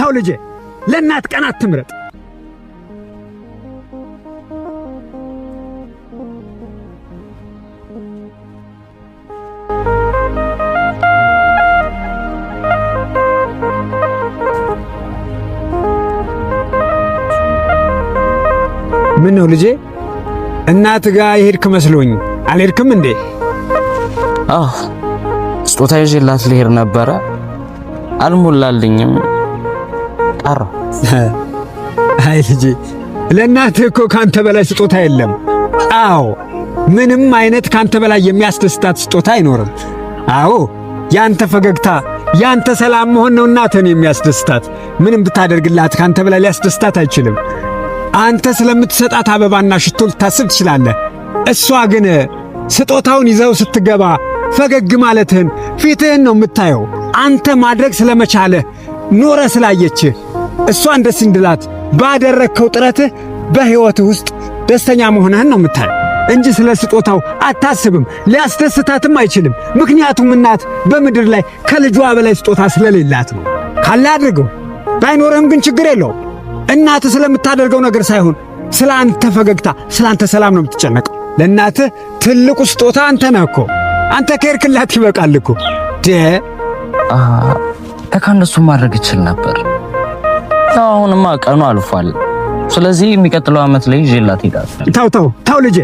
ተው ልጄ፣ ለእናት ቀን አትምረጥ። ምን ነው ልጄ? እናት ጋር የሄድክ መስሎኝ አልሄድክም እንዴ? ስጦታ ይዤላት ልሄድ ነበረ፣ አልሞላልኝም ቀረሁ። አይ ልጄ፣ ለእናትህ እኮ ካንተ በላይ ስጦታ የለም። አዎ ምንም አይነት ካንተ በላይ የሚያስደስታት ስጦታ አይኖርም። አዎ ያንተ ፈገግታ፣ ያንተ ሰላም መሆን ነው እናትህን የሚያስደስታት። ምንም ብታደርግላት ካንተ በላይ ሊያስደስታት አይችልም። አንተ ስለምትሰጣት አበባና ሽቶ ልታስብ ትችላለህ። እሷ ግን ስጦታውን ይዘው ስትገባ ፈገግ ማለትህን፣ ፊትህን ነው የምታየው። አንተ ማድረግ ስለመቻለህ ኖረ ስላየችህ እሷን ደስ እንድላት ባደረግከው ጥረትህ በሕይወትህ ውስጥ ደስተኛ መሆንህን ነው የምታየው እንጂ ስለ ስጦታው አታስብም። ሊያስደስታትም አይችልም። ምክንያቱም እናት በምድር ላይ ከልጇ በላይ ስጦታ ስለሌላት ነው። ካለ አድርገው፣ ባይኖርህም ግን ችግር የለውም። እናትህ ስለምታደርገው ነገር ሳይሆን ስለ አንተ ፈገግታ፣ ስለ አንተ ሰላም ነው የምትጨነቀው። ለእናትህ ትልቁ ስጦታ አንተ ነህ እኮ። አንተ ከሄድክላት ይበቃል እኮ። ከእነሱ ማድረግ ይችል ነበር። አሁንማ ቀኑ አልፏል። ስለዚህ የሚቀጥለው ዓመት ላይ ይዤላት ሄዳለሁ። ተው ልጄ